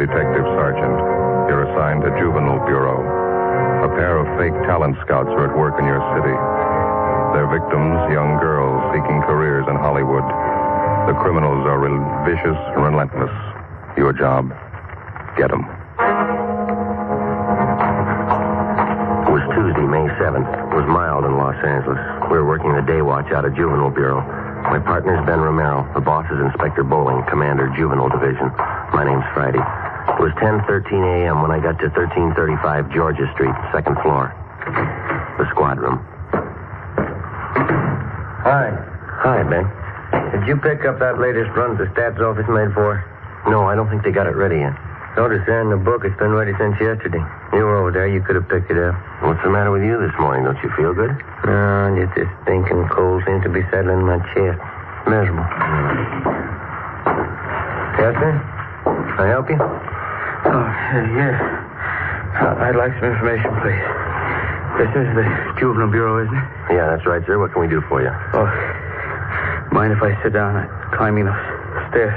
detective sergeant. You're assigned to Juvenile Bureau. A pair of fake talent scouts are at work in your city. Their victims, young girls seeking careers in Hollywood. The criminals are vicious and relentless. Your job, get them. It was Tuesday, May 7th. It was mild in Los Angeles. We were working the day watch out of Juvenile Bureau. My partner's Ben Romero. The boss is Inspector Bowling, Commander, Juvenile Division. My name's Friday. It was 10:13 a.m. when I got to 1335 Georgia Street, second floor. The squad room. Hi. Hi, Ben. Did you pick up that latest run the stats office made for? No, I don't think they got it ready yet. Notice there in the book it's been ready since yesterday. You were over there. You could have picked it up. What's the matter with you this morning? Don't you feel good? No, just this stinking cold seems to be settling in my chest. Miserable. Yes, sir? Can I help you? Oh, yes. I'd like some information, please. This is the Juvenile Bureau, isn't it? Yeah, that's right, sir. What can we do for you? Oh, mind if I sit down? I'm climbing those stairs.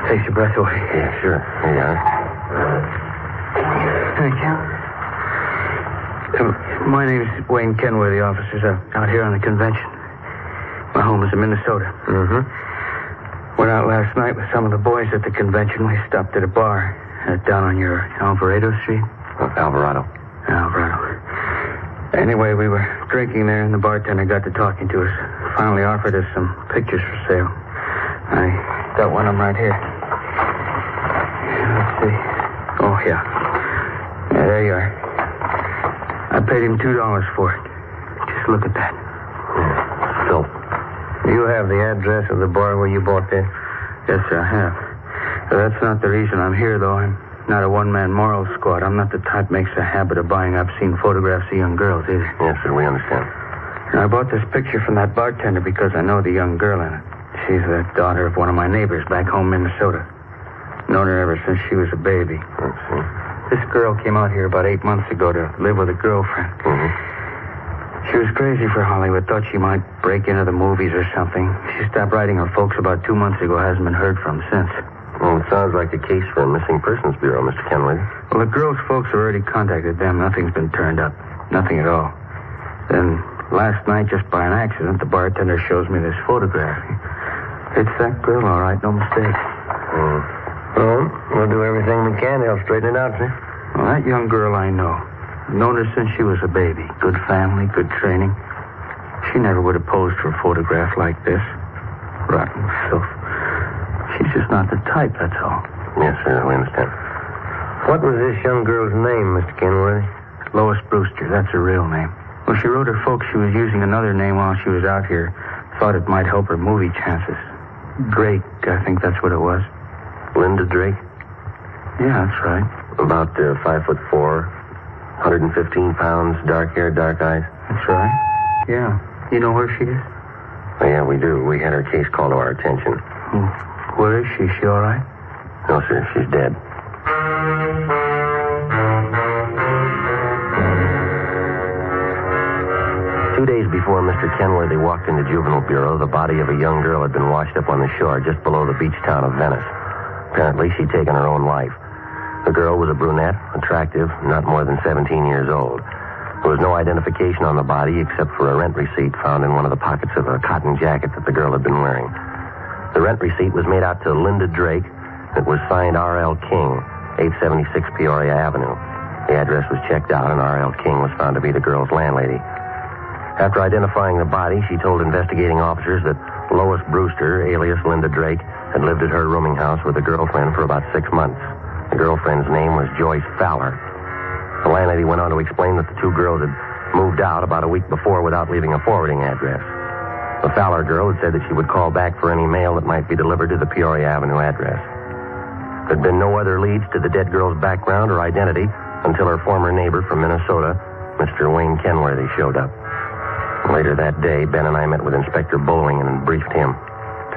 Takes your breath away. Yeah, sure. Here you are. Thank you. My name is Wayne Kenworthy, officers. I'm out here on the convention. My home is in Minnesota. Mm-hmm. Went out last night with some of the boys at the convention. We stopped at a bar down on your Alvarado Street. Alvarado. Alvarado. Anyway, we were drinking there, and the bartender got to talking to us. Finally offered us some pictures for sale. I got one of them right here. Let's see. Oh, yeah. Yeah, there you are. I paid him $2 for it. Just look at that. Yeah. Filth. You have the address of the bar where you bought this? Yes, sir, I have. That's not the reason I'm here, though. I'm not a one-man moral squad. I'm not the type makes a habit of buying obscene photographs of young girls, either. Yes, sir, we understand. And I bought this picture from that bartender because I know the young girl in it. She's the daughter of one of my neighbors back home in Minnesota. Known her ever since she was a baby. Let's see. This girl came out here about 8 months ago to live with a girlfriend. Mm-hmm. She was crazy for Hollywood, thought she might break into the movies or something. She stopped writing her folks about 2 months ago, hasn't been heard from since. Well, it sounds like a case for a missing persons bureau, Mr. Kenworthy. Well, the girl's folks have already contacted them. Nothing's been turned up. Nothing at all. Then last night, just by an accident, the bartender shows me this photograph. It's that girl, all right, no mistake. Well, we'll do everything we can to help straighten it out, sir. Well, that young girl I know. Known her since she was a baby. Good family, good training. She never would have posed for a photograph like this. Rotten filth. She's just not the type, that's all. Yes, sir, we understand. What was this young girl's name, Mr. Kenworthy? Lois Brewster, that's her real name. Well, she wrote her folks she was using another name while she was out here. Thought it might help her movie chances. Drake, I think that's what it was. Linda Drake? Yeah, that's right. About 5'4", 115 pounds, dark hair, dark eyes. That's right. Yeah. You know where she is? Oh, yeah, we do. We had her case called to our attention. Where is she? Is she all right? No, sir, she's dead. 2 days before Mr. Kenworthy walked into Juvenile Bureau, the body of a young girl had been washed up on the shore just below the beach town of Venice. Apparently, she'd taken her own life. The girl was a brunette, attractive, not more than 17 years old. There was no identification on the body except for a rent receipt found in one of the pockets of a cotton jacket that the girl had been wearing. The rent receipt was made out to Linda Drake. It was signed R.L. King, 876 Peoria Avenue. The address was checked out, and R.L. King was found to be the girl's landlady. After identifying the body, she told investigating officers that Lois Brewster, alias Linda Drake, had lived at her rooming house with a girlfriend for about 6 months. The girlfriend's name was Joyce Fowler. The landlady went on to explain that the two girls had moved out about a week before without leaving a forwarding address. The Fowler girl had said that she would call back for any mail that might be delivered to the Peoria Avenue address. There had been no other leads to the dead girl's background or identity until her former neighbor from Minnesota, Mr. Wayne Kenworthy, showed up. Later that day, Ben and I met with Inspector Bowling and briefed him.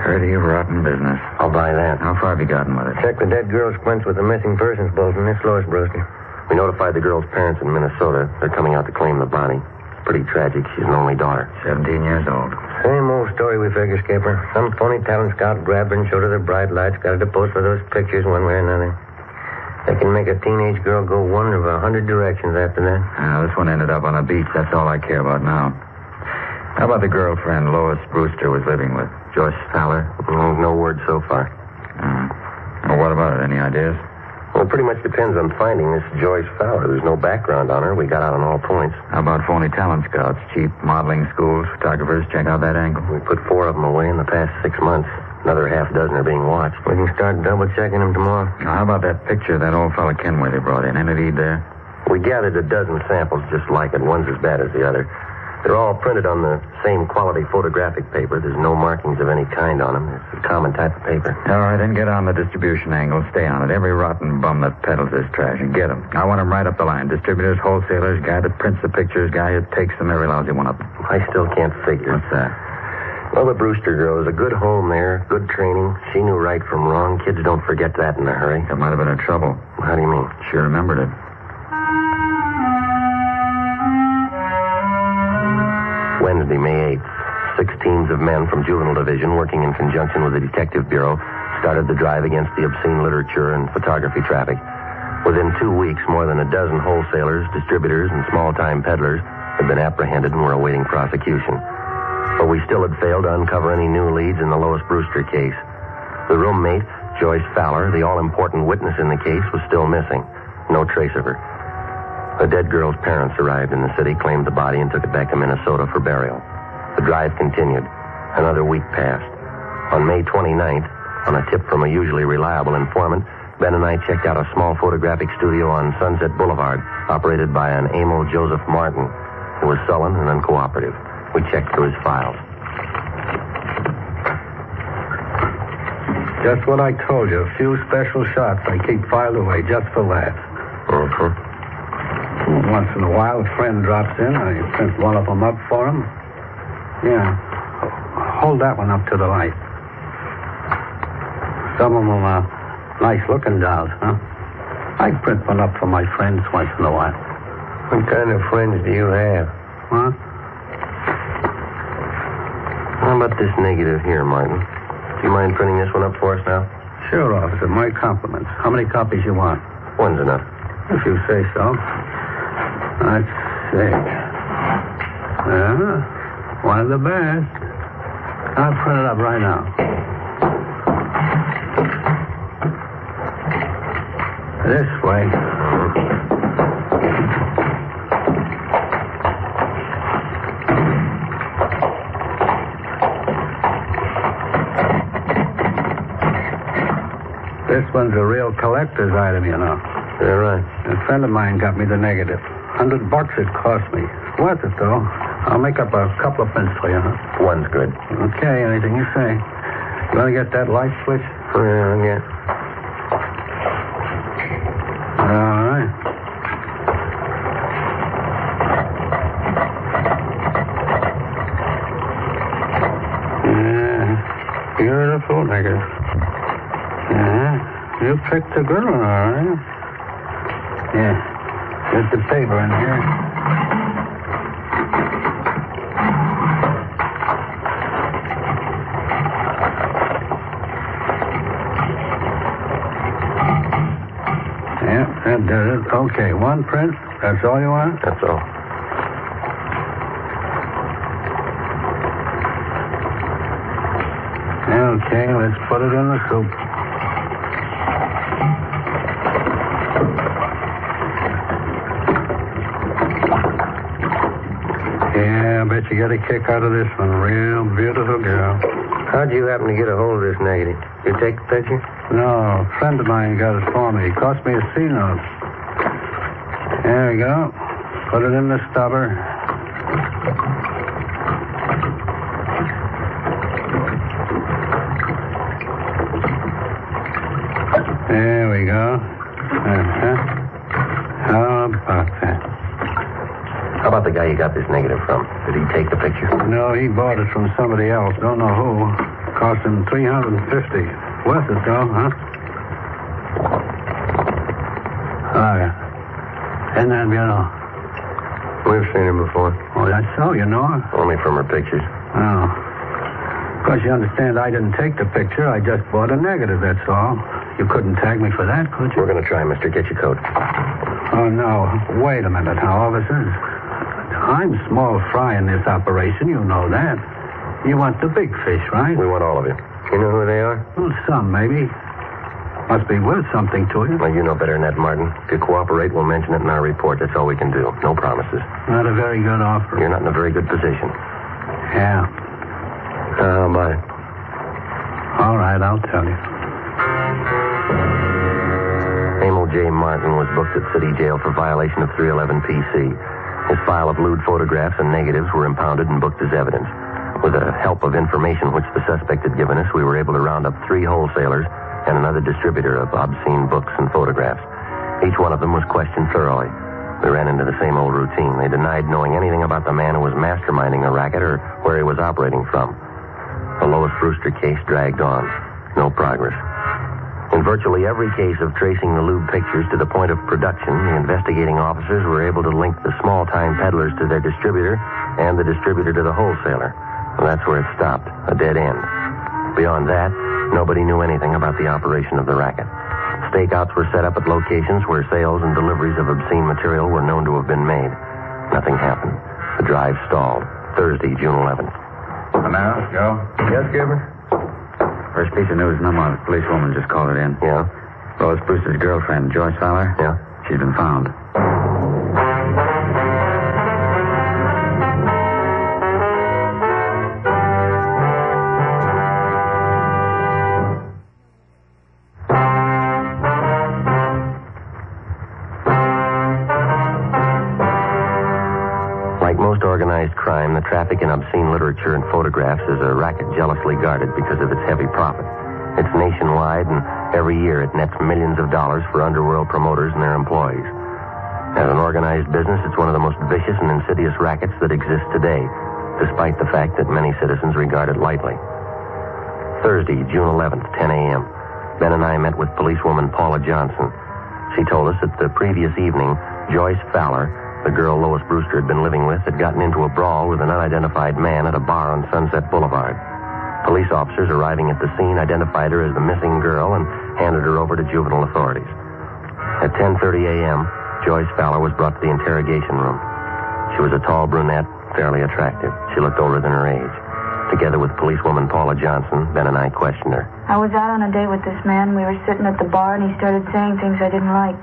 Dirty, rotten business. I'll buy that. How far have you gotten with it? Check the dead girl's prints with the missing persons bulletin. It's Lois Brewster. We notified the girl's parents in Minnesota. They're coming out to claim the body. It's pretty tragic. She's an only daughter. 17 years old. Same old story, we figure, Skipper. Some phony talent scout grabbed her and showed her the bright lights. Got her to pose for those pictures one way or another. They can make a teenage girl go one of 100 directions after that. This one ended up on a beach. That's all I care about now. How about the girlfriend Lois Brewster was living with? Joyce Fowler? No word so far. Well, what about it? Any ideas? Well, it pretty much depends on finding this Joyce Fowler. There's no background on her. We got out on all points. How about phony talent scouts? Cheap modeling schools, photographers? Check out that angle. We put 4 of them away in the past 6 months. Another half dozen are being watched. We can start double-checking them tomorrow. Now, how about that picture of that old fella Kenway they brought in? Any lead there? We gathered a dozen samples just like it. One's as bad as the other. They're all printed on the same quality photographic paper. There's no markings of any kind on them. It's a common type of paper. All right, then get on the distribution angle. Stay on it. Every rotten bum that peddles this trash. And get them. I want them right up the line. Distributors, wholesalers, guy that prints the pictures, guy that takes them, every lousy one of them. I still can't figure. What's that? Well, the Brewster girl was a good home there, good training. She knew right from wrong. Kids don't forget that in a hurry. That might have been her trouble. How do you mean? She remembered it. Wednesday, May 8th. 6 teams of men from Juvenile Division, working in conjunction with the Detective Bureau, started the drive against the obscene literature and photography traffic. Within 2 weeks, more than a dozen wholesalers, distributors, and small-time peddlers had been apprehended and were awaiting prosecution. But we still had failed to uncover any new leads in the Lois Brewster case. The roommate, Joyce Fowler, the all-important witness in the case, was still missing. No trace of her. The dead girl's parents arrived in the city, claimed the body, and took it back to Minnesota for burial. The drive continued. Another week passed. On May 29th, on a tip from a usually reliable informant, Ben and I checked out a small photographic studio on Sunset Boulevard, operated by an Emil Joseph Martin, who was sullen and uncooperative. We checked through his files. Just what I told you. A few special shots I keep filed away just for laughs. Once in a while, a friend drops in. I print one of them up for him. Yeah. Hold that one up to the light. Some of them are nice-looking dolls, huh? I print one up for my friends once in a while. What kind of friends do you have? Huh? How about this negative here, Martin? Do you mind printing this one up for us now? Sure, officer. My compliments. How many copies you want? One's enough. If you say so. Let's see. One of the best. I'll print it up right now. This way. This one's a real collector's item, you know. Yeah, right. A friend of mine got me the negative. $100 it cost me. Worth it, though. I'll make up a couple of prints for you, huh? One's good. Okay, anything you say. You want to get that light switch? Yeah. All right. Yeah. Beautiful negative. Yeah. You picked a good one, all right. Yeah. There's the paper in here. Yeah, that does it. Okay, one print. That's all you want? That's all. Okay, let's put it in the soup. Yeah, I bet you get a kick out of this one. Real beautiful girl. How'd you happen to get a hold of this negative? You take the picture? No, a friend of mine got it for me. It cost me a C-note. There we go. Put it in the stubber. There we go. How about that? How about the guy you got this negative from? Did he take the picture? No, he bought it from somebody else. Don't know who. Cost him $350. Worth it, though, huh? Oh, yeah. Isn't that beautiful? We've seen him before. Oh, that's so, you know her? Only from her pictures. Oh. Because you understand, I didn't take the picture. I just bought a negative, that's all. You couldn't tag me for that, could you? We're going to try, mister. Get your coat. Oh, no. Wait a minute now, officers. I'm small fry in this operation. You know that. You want the big fish, right? We want all of you. You know who they are? Well, some, maybe. Must be worth something to you. Well, you know better than that, Martin. If you cooperate, we'll mention it in our report. That's all we can do. No promises. Not a very good offer. You're not in a very good position. Yeah. How about it? All right, I'll tell you. Emil J. Martin was booked at City Jail for violation of 311 PC. His file of lewd photographs and negatives were impounded and booked as evidence. With the help of information which the suspect had given us, we were able to round up 3 wholesalers and another distributor of obscene books and photographs. Each one of them was questioned thoroughly. We ran into the same old routine. They denied knowing anything about the man who was masterminding the racket or where he was operating from. The Lois Brewster case dragged on. No progress. In virtually every case of tracing the lewd pictures to the point of production, the investigating officers were able to link the small-time peddlers to their distributor and the distributor to the wholesaler. Well, that's where it stopped, a dead end. Beyond that, nobody knew anything about the operation of the racket. Stakeouts were set up at locations where sales and deliveries of obscene material were known to have been made. Nothing happened. The drive stalled. Thursday, June 11th. Now, Joe? Yes, Gilbert? First piece of news, Numont. Policewoman just called it in. Yeah? Lois Brewster's girlfriend, Joyce Fowler? Yeah? She's been found. Like most organized crime, the traffic in obscene literature and photographs is a racket jealously guarded because of its heavy profit. It's nationwide, and every year it nets millions of dollars for underworld promoters and their employees. As an organized business, it's one of the most vicious and insidious rackets that exists today, despite the fact that many citizens regard it lightly. Thursday, June 11th, 10 a.m. Ben and I met with policewoman Paula Johnson. She told us that the previous evening, Joyce Fowler, the girl Lois Brewster had been living with, had gotten into a brawl with an unidentified man at a bar on Sunset Boulevard. Police officers arriving at the scene identified her as the missing girl and handed her over to juvenile authorities. At 10:30 a.m., Joyce Fowler was brought to the interrogation room. She was a tall brunette, fairly attractive. She looked older than her age. Together with policewoman Paula Johnson, Ben and I questioned her. I was out on a date with this man. We were sitting at the bar, and he started saying things I didn't like.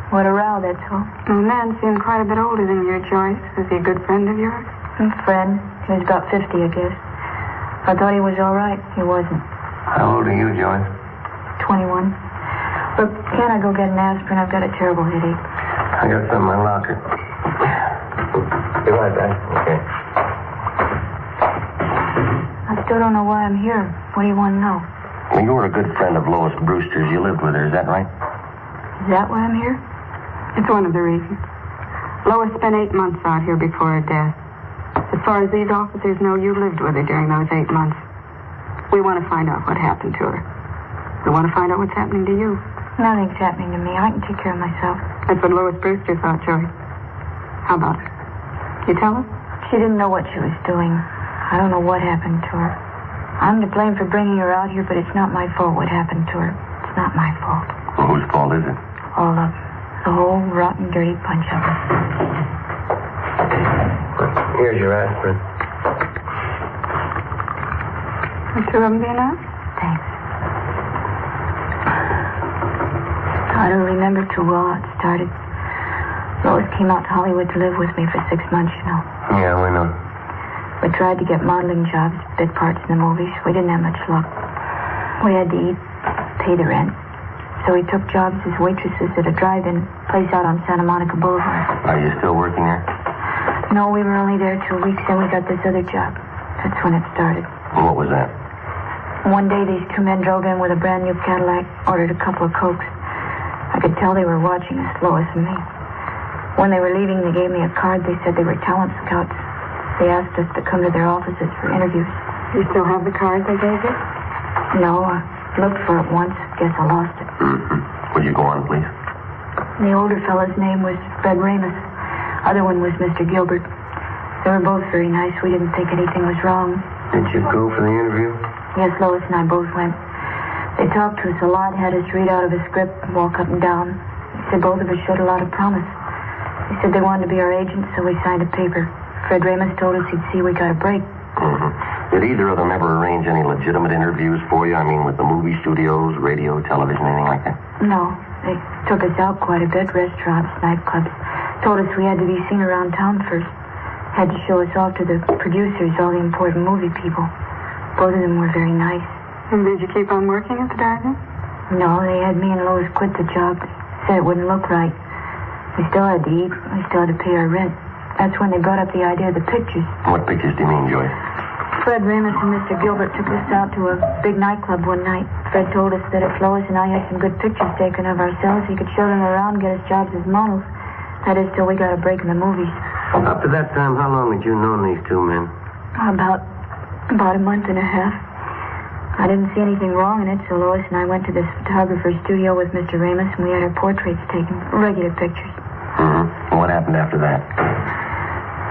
What a row, that's all. The man seemed quite a bit older than you, Joyce. Was he a good friend of yours? A friend. He was about 50, I guess. I thought he was all right. He wasn't. How old are you, Joyce? 21. Look, can't I go get an aspirin? I've got a terrible headache. I got some in my locker. Be right back. Okay. I still don't know why I'm here. What do you want to know? Well, you were a good friend of Lois Brewster's. You lived with her, is that right? Is that why I'm here? It's one of the reasons. Lois spent 8 months out here before her death. As far as these officers know, you lived with her during those 8 months. We want to find out what happened to her. We want to find out what's happening to you. Nothing's happening to me. I can take care of myself. That's what Lois Brewster thought, Joyce. How about it? You tell us? She didn't know what she was doing. I don't know what happened to her. I'm to blame for bringing her out here, but it's not my fault what happened to her. It's not my fault. Well, whose fault is it? All of them. The whole rotten, dirty bunch of them. Here's your aspirin. The 2 of them be enough? Thanks. I don't remember too well how it started. Lois came out to Hollywood to live with me for 6 months, you know. Yeah, we know. We tried to get modeling jobs, bit parts in the movies. We didn't have much luck. We had to eat, pay the rent. So we took jobs as waitresses at a drive-in place out on Santa Monica Boulevard. Are you still working there? No, we were only there 2 weeks, then we got this other job. That's when it started. And what was that? One day, these 2 men drove in with a brand new Cadillac, ordered a couple of Cokes. I could tell they were watching us, Lois and me. When they were leaving, they gave me a card. They said they were talent scouts. They asked us to come to their offices for interviews. You still have the card they gave you? No, I looked for it once. Guess I lost it. Mm-hmm. Would you go on, please? The older fellow's name was Fred Ramus. Other one was Mr. Gilbert. They were both very nice. We didn't think anything was wrong. Did you go for the interview? Yes, Lois and I both went. They talked to us a lot, had us read out of a script, walk up and down. They said both of us showed a lot of promise. They said they wanted to be our agents, so we signed a paper. Fred Ramos told us he'd see we got a break. Mm-hmm. Did either of them ever arrange any legitimate interviews for you? I mean, with the movie studios, radio, television, anything like that? No. They took us out quite a bit, restaurants, nightclubs. Told us we had to be seen around town first. Had to show us off to the producers, all the important movie people. Both of them were very nice. And did you keep on working at the drive-in? No, they had me and Lois quit the job. Said it wouldn't look right. We still had to eat. We still had to pay our rent. That's when they brought up the idea of the pictures. What pictures do you mean, Joyce? Fred Ramos and Mr. Gilbert took us out to a big nightclub one night. Fred told us that if Lois and I had some good pictures taken of ourselves, he could show them around, get us jobs as models. That is, till we got a break in the movies. Up to that time, how long had you known these two men? About a month and a half. I didn't see anything wrong in it, so Lois and I went to this photographer's studio with Mr. Ramos, and we had our portraits taken, regular pictures. Mm-hmm. What happened after that?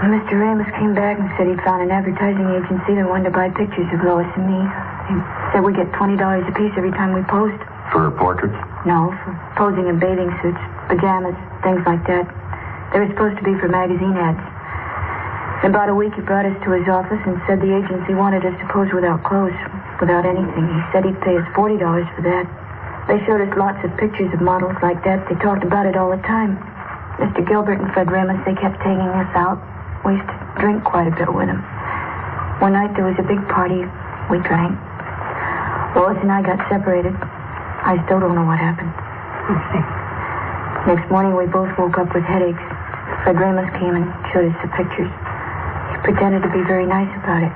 Mr. Ramos came back and said he'd found an advertising agency that wanted to buy pictures of Lois and me. He said we get $20 apiece every time we posed. For portraits? No, for posing in bathing suits, pajamas, things like that. They were supposed to be for magazine ads. In about a week, he brought us to his office and said the agency wanted us to pose without clothes, without anything. He said he'd pay us $40 for that. They showed us lots of pictures of models like that. They talked about it all the time. Mr. Gilbert and Fred Ramos, they kept taking us out. We used to drink quite a bit with him. One night there was a big party. We drank. Lois and I got separated. I still don't know what happened. Next morning we both woke up with headaches. Fred Ramos came and showed us the pictures. He pretended to be very nice about it.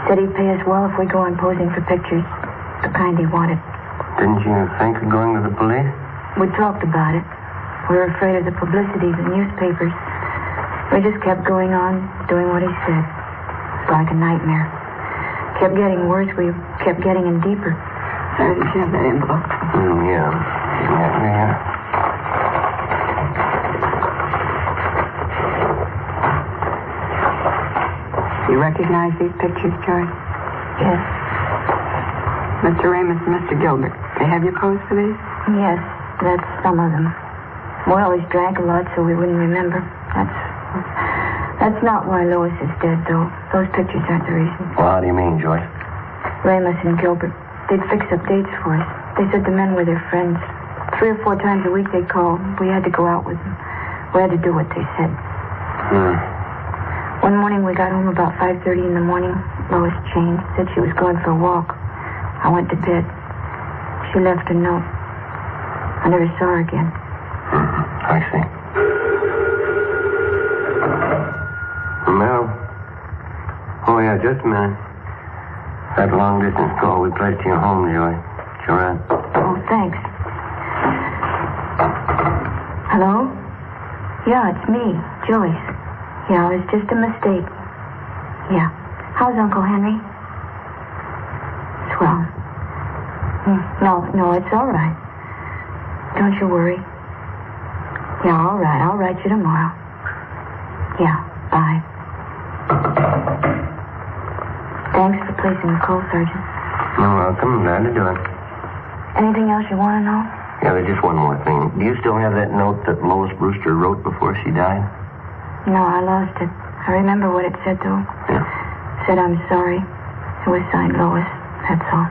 Said he'd pay us well if we go on posing for pictures. The kind he wanted. Didn't you think of going to the police? We talked about it. We were afraid of the publicity, the newspapers. We just kept going on, doing what he said. It was like a nightmare. Kept getting worse. We kept getting in deeper. Sorry, did you have that envelope? Yeah. You recognize these pictures, Joyce? Yes. Mr. Ramos and Mr. Gilbert, they have you posed for these? Yes, that's some of them. We always drank a lot, so we wouldn't remember. That's not why Lois is dead, though. Those pictures aren't the reason. Well, how do you mean, Joyce? Ramos and Gilbert, they'd fix up dates for us. They said the men were their friends. 3 or 4 times a week they'd call. We had to go out with them. We had to do what they said. One morning we got home about 5:30 in the morning. Lois changed, said she was going for a walk. I went to bed. She left a note. I never saw her again. I see. Mel? Oh, yeah, just a minute. That long-distance call we placed to your home, Joy. Sure. Oh, thanks. Hello? Yeah, it's me, Joyce. Yeah, it was just a mistake. Yeah. How's Uncle Henry? Swell. No, it's all right. Don't you worry. Yeah, all right. I'll write you tomorrow. Yeah, bye. Thanks for placing the call, Sergeant. You're welcome. Glad to do it. Anything else you want to know? Yeah, there's just one more thing. Do you still have that note that Lois Brewster wrote before she died? No, I lost it. I remember what it said, though. Yeah. It said, I'm sorry. It was signed Lois. That's all.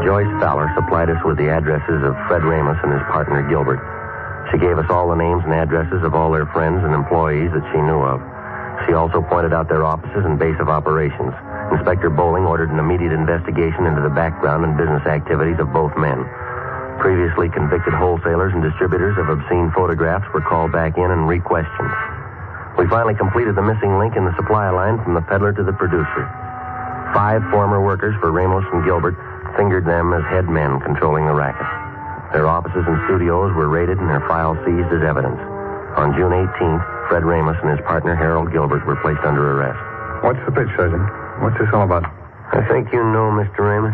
Joyce Fowler supplied us with the addresses of Fred Ramos and his partner, Gilbert. She gave us all the names and addresses of all their friends and employees that she knew of. She also pointed out their offices and base of operations. Inspector Bowling ordered an immediate investigation into the background and business activities of both men. Previously convicted wholesalers and distributors of obscene photographs were called back in and re-questioned. We finally completed the missing link in the supply line from the peddler to the producer. 5 former workers for Ramos and Gilbert fingered them as head men controlling the racket. Their offices and studios were raided and their files seized as evidence. On June 18th, Fred Ramos and his partner Harold Gilbert were placed under arrest. What's the pitch, Sergeant? What's this all about? I think you know Mr. Ramos.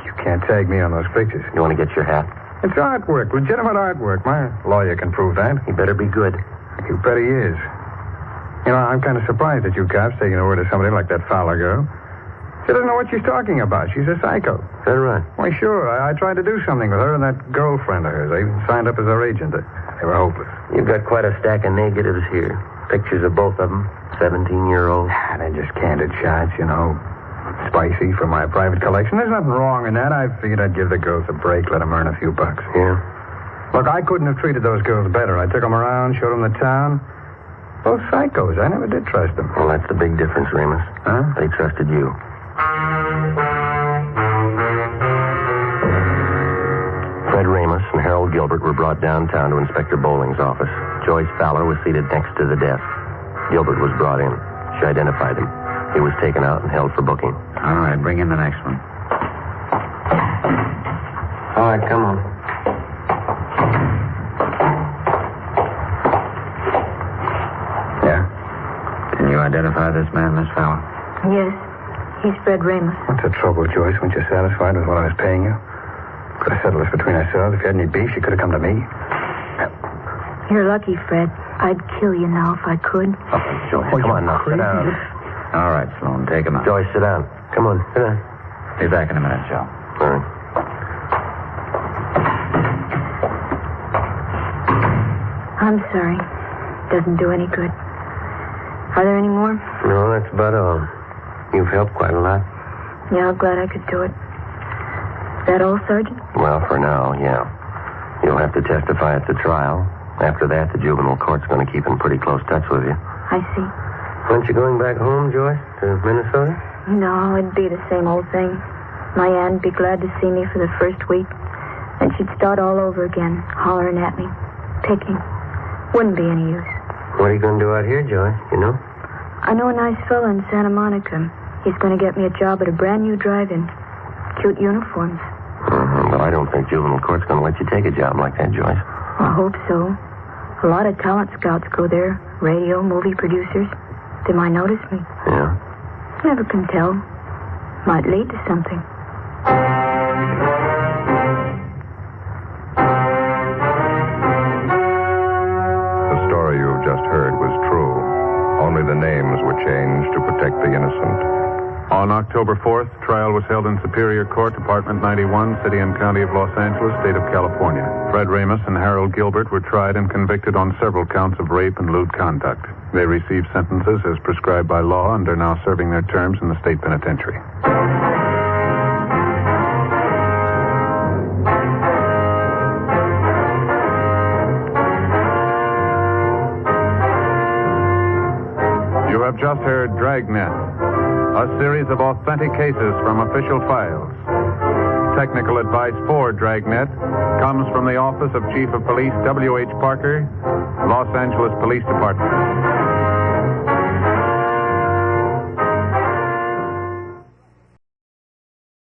You can't tag me on those pictures. You want to get your hat? It's artwork, legitimate artwork. My lawyer can prove that. He better be good. You bet he is. You know, I'm kind of surprised at you cops taking the word of somebody like that Fowler girl. She doesn't know what she's talking about. She's a psycho. Is that right? Why, sure. I tried to do something with her and that girlfriend of hers. I even signed up as her agent. They were hopeless. You've got quite a stack of negatives here. Pictures of both of them. 17-year-olds. They're just candid shots, you know. Spicy for my private collection. There's nothing wrong in that. I figured I'd give the girls a break, let them earn a few bucks. Yeah? Look, I couldn't have treated those girls better. I took them around, showed them the town. Both psychos. I never did trust them. Well, that's the big difference, Remus. Huh? They trusted you. Fred Ramus and Harold Gilbert were brought downtown to Inspector Bowling's office. Joyce Fowler was seated next to the desk. Gilbert was brought in. She identified him. He was taken out and held for booking. All right, bring in the next one. All right, come on. Yeah? Can you identify this man, Miss Fowler? Yes, he's Fred Ramus. What's the trouble, Joyce? Weren't you satisfied with what I was paying you? Could have settled this between ourselves. If you had any beef, you could have come to me. You're lucky, Fred. I'd kill you now if I could. Oh, Joyce, come on now. Sit down. All right, Sloan, take him out. Joyce, sit down. Come on, sit down. Be back in a minute, Joe. All right. I'm sorry. Doesn't do any good. Are there any more? No, that's about all. You've helped quite a lot. Yeah, I'm glad I could do it. Is that all, Sergeant? Well, for now, yeah. You'll have to testify at the trial. After that, the juvenile court's going to keep in pretty close touch with you. I see. Aren't you going back home, Joyce, to Minnesota? No, it'd be the same old thing. My aunt'd be glad to see me for the first week. Then she'd start all over again, hollering at me, picking. Wouldn't be any use. What are you going to do out here, Joyce, you know? I know a nice fella in Santa Monica. He's going to get me a job at a brand new drive-in. Cute uniforms. But I don't think juvenile court's going to let you take a job like that, Joyce. I hope so. A lot of talent scouts go there. Radio, movie producers. They might notice me. Yeah? Never can tell. Might lead to something. The story you've just heard was true. Only the names were changed to protect the innocent. On October 4th, trial was held in Superior Court, Department 91, City and County of Los Angeles, State of California. Fred Ramus and Harold Gilbert were tried and convicted on several counts of rape and lewd conduct. They received sentences as prescribed by law and are now serving their terms in the state penitentiary. You have just heard Dragnet, a series of authentic cases from official files. Technical advice for Dragnet comes from the Office of Chief of Police W.H. Parker, Los Angeles Police Department.